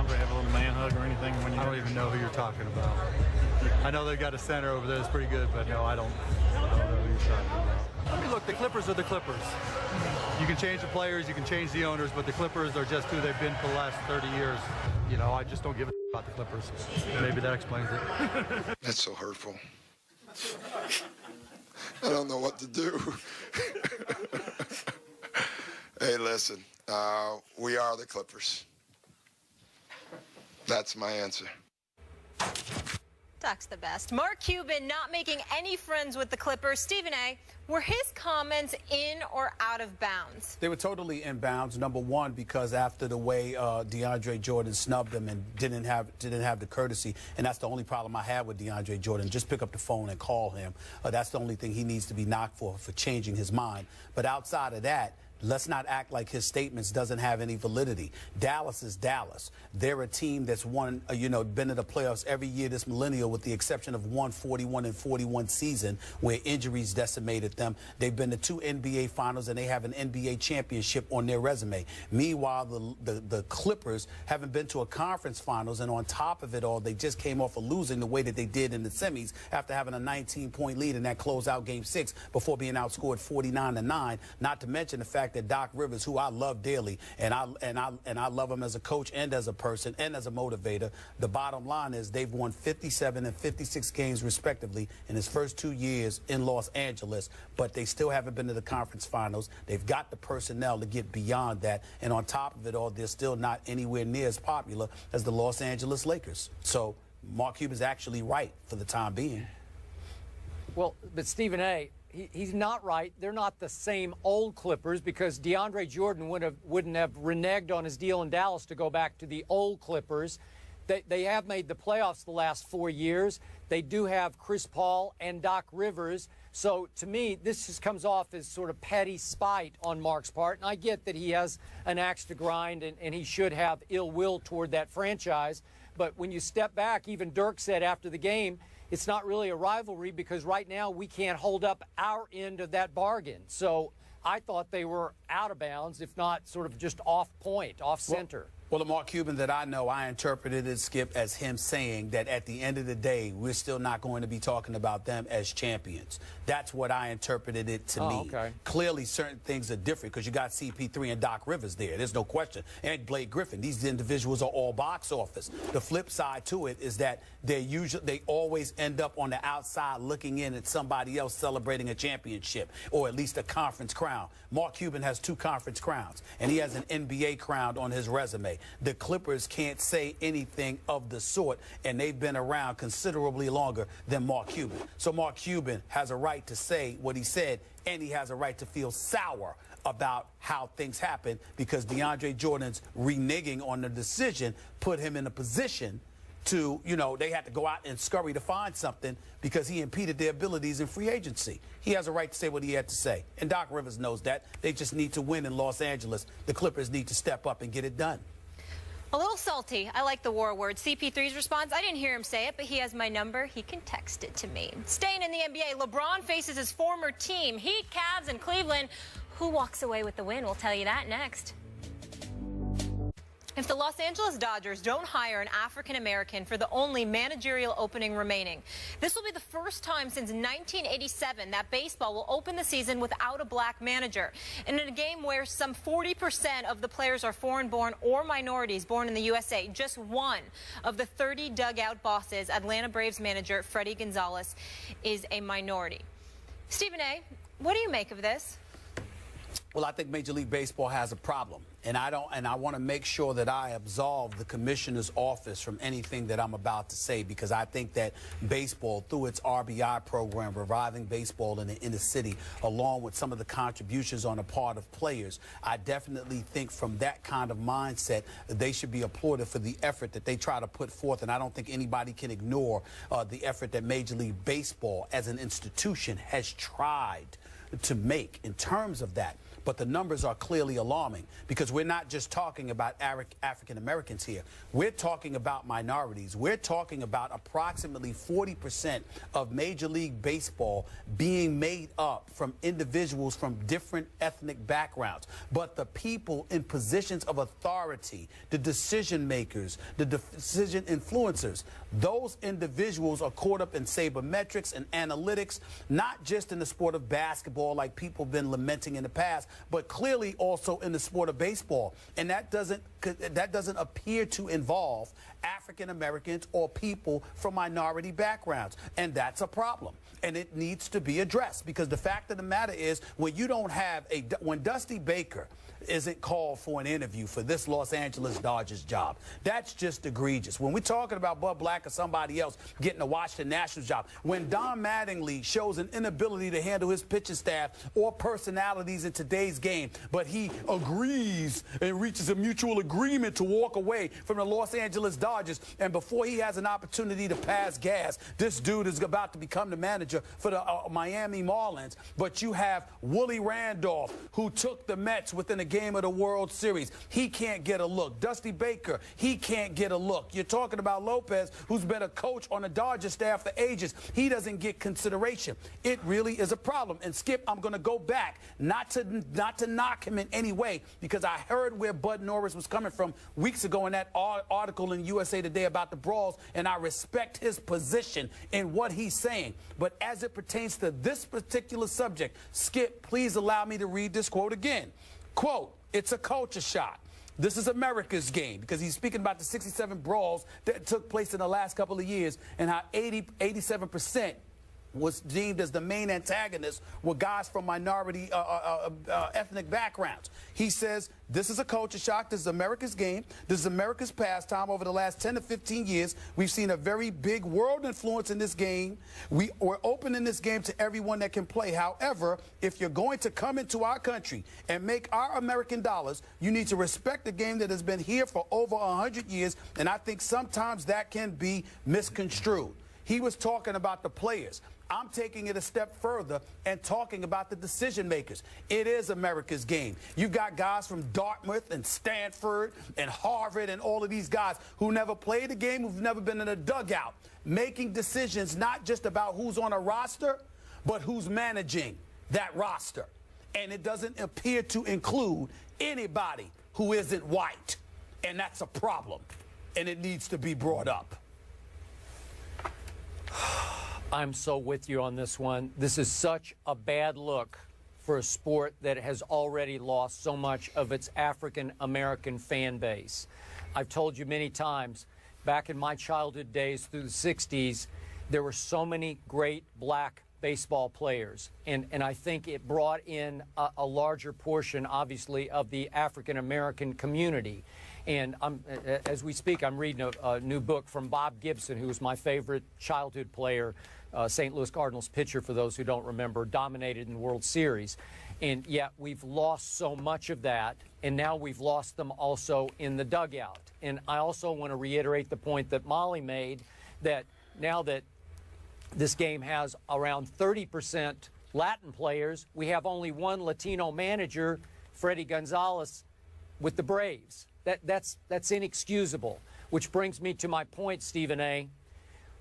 DeAndre have a little man hug or anything when you? I don't even know who you're talking about. I know they've got a center over there that's pretty good, but no, I don't know who you're talking about. I mean, look, the Clippers are the Clippers. You can change the players, you can change the owners, but the Clippers are just who they've been for the last 30 years. You know, I just don't give a about the Clippers. Maybe that explains it. That's so hurtful. I don't know what to do. Hey, listen, we are the Clippers. That's my answer. Doc's the best. Mark Cuban not making any friends with the Clippers. Stephen A., were his comments in or out of bounds? They were totally in bounds. Number one, because after the way DeAndre Jordan snubbed him and didn't have the courtesy, and that's the only problem I have with DeAndre Jordan. Just pick up the phone and call him. That's the only thing he needs to be knocked for changing his mind. But outside of that, let's not act like his statements doesn't have any validity. Dallas is Dallas. They're a team that's won, been in the playoffs every year this millennial, with the exception of one 41-41 season where injuries decimated them. They've been to 2 NBA finals and they have an NBA championship on their resume. Meanwhile, the Clippers haven't been to a conference finals, and on top of it all, they just came off of losing the way that they did in the semis after having a 19-point lead in that closeout Game 6 before being outscored 49-9. Not to mention the fact that Doc Rivers, who I love dearly, and I love him as a coach and as a person and as a motivator. The bottom line is they've won 57 and 56 games respectively in his first 2 years in Los Angeles, but they still haven't been to the conference finals. They've got the personnel to get beyond that, and on top of it all, they're still not anywhere near as popular as the Los Angeles Lakers. So Mark Cuban's actually right for the time being. Well, but Stephen A., he's not right. They're not the same old Clippers, because DeAndre Jordan wouldn't have reneged on his deal in Dallas to go back to the old Clippers. They have made the playoffs the last 4 years. They do have Chris Paul and Doc Rivers. So to me, this just comes off as sort of petty spite on Mark's part. And I get that he has an axe to grind and he should have ill will toward that franchise. But when you step back, even Dirk said after the game, it's not really a rivalry because right now we can't hold up our end of that bargain. So I thought they were out of bounds, if not sort of just off point, off center. Well, the Mark Cuban that I know, I interpreted it, Skip, as him saying that at the end of the day, we're still not going to be talking about them as champions. That's what I interpreted it to mean. Okay. Clearly, certain things are different because you got CP3 and Doc Rivers there. There's no question. And Blake Griffin. These individuals are all box office. The flip side to it is that they always end up on the outside looking in at somebody else celebrating a championship or at least a conference crown. Mark Cuban has 2 conference crowns, and he has an NBA crown on his resume. The Clippers can't say anything of the sort, and they've been around considerably longer than Mark Cuban. So Mark Cuban has a right to say what he said, and he has a right to feel sour about how things happen because DeAndre Jordan's reneging on the decision put him in a position to, they had to go out and scurry to find something because he impeded their abilities in free agency. He has a right to say what he had to say, and Doc Rivers knows that. They just need to win in Los Angeles. The Clippers need to step up and get it done. A little salty. I like the war word. CP3's response, I didn't hear him say it, but he has my number. He can text it to me. Staying in the NBA, LeBron faces his former team, Heat, Cavs, and Cleveland. Who walks away with the win? We'll tell you that next. If the Los Angeles Dodgers don't hire an African-American for the only managerial opening remaining, this will be the first time since 1987 that baseball will open the season without a black manager. And in a game where some 40% of the players are foreign-born or minorities born in the USA, just one of the 30 dugout bosses, Atlanta Braves manager Freddie Gonzalez, is a minority. Stephen A., what do you make of this? Well, I think Major League Baseball has a problem, and I want to make sure that I absolve the commissioner's office from anything that I'm about to say, because I think that baseball, through its RBI program, reviving baseball in the inner city, along with some of the contributions on the part of players, I definitely think from that kind of mindset, they should be applauded for the effort that they try to put forth, and I don't think anybody can ignore the effort that Major League Baseball as an institution has tried to make in terms of that. but the numbers are clearly alarming because we're not just talking about African Americans here. We're talking about minorities. We're talking about approximately 40% of Major League Baseball being made up from individuals from different ethnic backgrounds. But the people in positions of authority, the decision makers, the decision influencers, those individuals are caught up in sabermetrics and analytics, not just in the sport of basketball like people have been lamenting in the past, but clearly also in the sport of baseball. And that doesn't appear to involve African Americans or people from minority backgrounds. And that's a problem. And it needs to be addressed because the fact of the matter is when you don't have when Dusty Baker isn't called for an interview for this Los Angeles Dodgers job, that's just egregious. When we're talking about Bud Black or somebody else getting a Washington Nationals job, when Don Mattingly shows an inability to handle his pitching staff or personalities in today's game, but he agrees and reaches a mutual agreement to walk away from the Los Angeles Dodgers, and before he has an opportunity to pass gas, this dude is about to become the manager for the Miami Marlins. But you have Willie Randolph, who took the Mets within a game of the World Series. He can't get a look. Dusty Baker, he can't get a look. You're talking about Lopez, who's been a coach on the Dodgers staff for ages. He doesn't get consideration. It really is a problem. And Skip, I'm going to go back, not to knock him in any way, because I heard where Bud Norris was coming from weeks ago in that article in USA Today about the brawls, and I respect his position in what he's saying. But as it pertains to this particular subject, Skip, please allow me to read this quote again. Quote, "It's a culture shock. This is America's game," because he's speaking about the 67 brawls that took place in the last couple of years and how 87% was deemed as the main antagonists were guys from minority ethnic backgrounds. He says, this is a culture shock. This is America's game. This is America's pastime. Over the last 10 to 15 years, we've seen a very big world influence in this game. We're opening this game to everyone that can play. However, if you're going to come into our country and make our American dollars, you need to respect the game that has been here for over 100 years, and I think sometimes that can be misconstrued. He was talking about the players. I'm taking it a step further and talking about the decision makers. It is America's game. You've got guys from Dartmouth and Stanford and Harvard and all of these guys who never played the game, who've never been in a dugout, making decisions not just about who's on a roster, but who's managing that roster. And it doesn't appear to include anybody who isn't white. And that's a problem. And it needs to be brought up. I'm so with you on this one. This is such a bad look for a sport that has already lost so much of its African-American fan base. I've told you many times, back in my childhood days through the 60s, there were so many great black baseball players. And I think it brought in a larger portion, obviously, of the African-American community. And as we speak, I'm reading a new book from Bob Gibson, who was my favorite childhood player, St. Louis Cardinals pitcher, for those who don't remember, dominated in the World Series. And yet we've lost so much of that, and now we've lost them also in the dugout. And I also want to reiterate the point that Molly made, that now that this game has around 30% Latin players, we have only one Latino manager, Freddie Gonzalez, with the Braves. That's inexcusable, which brings me to my point, Stephen A.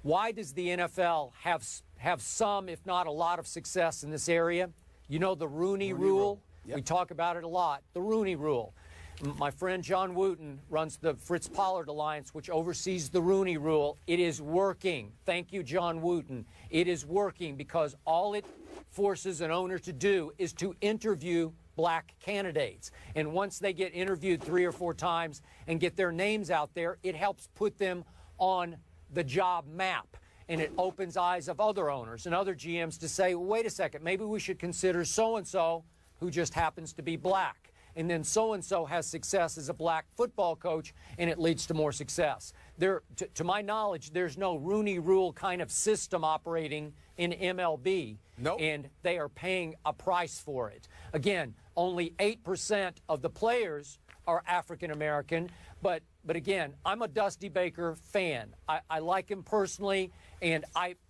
Why does the NFL have some, if not a lot, of success in this area? You know the Rooney Rule? Yep. We talk about it a lot. The Rooney Rule. My friend John Wooten runs the Fritz Pollard Alliance, which oversees the Rooney Rule. It is working. Thank you, John Wooten. It is working because all it forces an owner to do is to interview black candidates. And once they get interviewed 3 or 4 times and get their names out there, it helps put them on the job map. And it opens eyes of other owners and other GMs to say, well, wait a second, maybe we should consider so-and-so who just happens to be black. And then so-and-so has success as a black football coach, and it leads to more success. To my knowledge, there's no Rooney Rule kind of system operating in MLB. Nope. And they are paying a price for it. Again, only 8% of the players are African-American. But again, I'm a Dusty Baker fan. I like him personally, and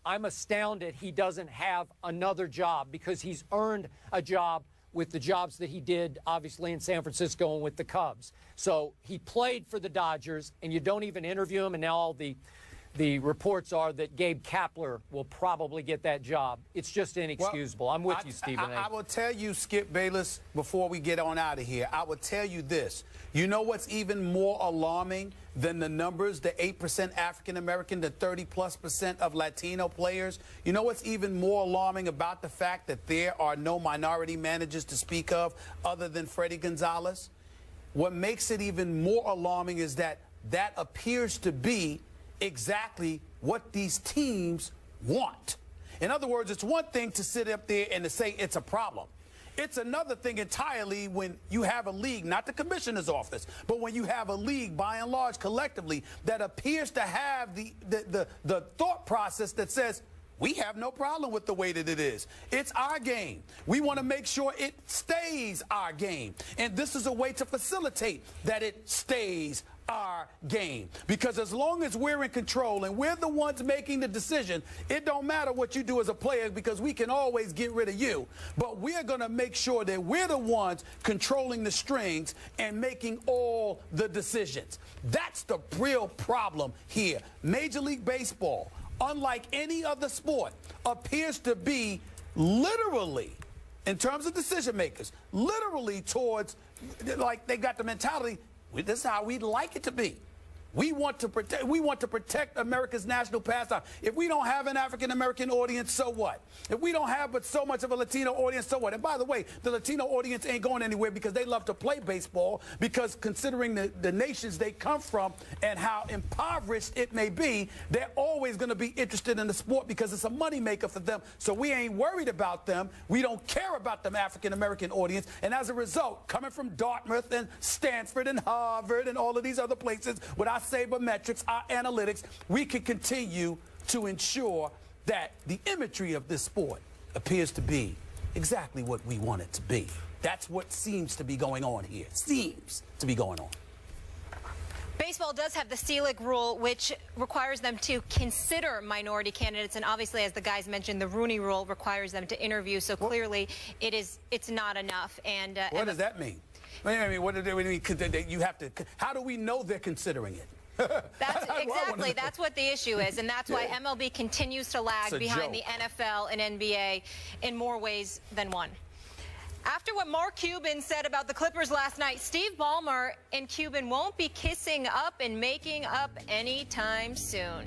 I'm astounded he doesn't have another job because he's earned a job with the jobs that he did, obviously, in San Francisco and with the Cubs. So he played for the Dodgers, and you don't even interview him, and now all the reports are that Gabe Kapler will probably get that job. It's just inexcusable. I'm with you, Stephen A. I will tell you, Skip Bayless, before we get on out of here, I will tell you this. You know what's even more alarming than the numbers, the 8% African-American, the 30+% of Latino players? You know what's even more alarming about the fact that there are no minority managers to speak of other than Freddie Gonzalez? What makes it even more alarming is that that appears to be exactly what these teams want. In other words, it's one thing to sit up there and to say it's a problem. It's another thing entirely when you have a league, not the commissioner's office, but when you have a league, by and large, collectively, that appears to have the thought process that says, we have no problem with the way that it is. It's our game. We want to make sure it stays our game. And this is a way to facilitate that it stays our game. Because as long as we're in control and we're the ones making the decision, it don't matter what you do as a player because we can always get rid of you. But we're going to make sure that we're the ones controlling the strings and making all the decisions. That's the real problem here. Major League Baseball, unlike any other sport, appears to be literally, in terms of decision makers, literally towards, like they got the mentality, this is how we'd like it to be. We want to protect America's national pastime. If we don't have an African-American audience, so what? If we don't have but so much of a Latino audience, so what? And by the way, the Latino audience ain't going anywhere because they love to play baseball, because considering the nations they come from and how impoverished it may be, they're always going to be interested in the sport because it's a moneymaker for them. So we ain't worried about them. We don't care about the African-American audience. And as a result, coming from Dartmouth and Stanford and Harvard and all of these other places, with our sabermetrics, our analytics, we can continue to ensure that the imagery of this sport appears to be exactly what we want it to be. That's what seems to be going on here. Seems to be going on. Baseball does have the CELIC rule, which requires them to consider minority candidates, and obviously, as the guys mentioned, the Rooney rule requires them to interview. So clearly, it's not enough. And what does that mean? I mean, what do they mean? You have to. How do we know they're considering it? That's what the issue is, and that's why MLB continues to lag behind the NFL and NBA in more ways than one. After what Mark Cuban said about the Clippers last night, Steve Ballmer and Cuban won't be kissing up and making up anytime soon.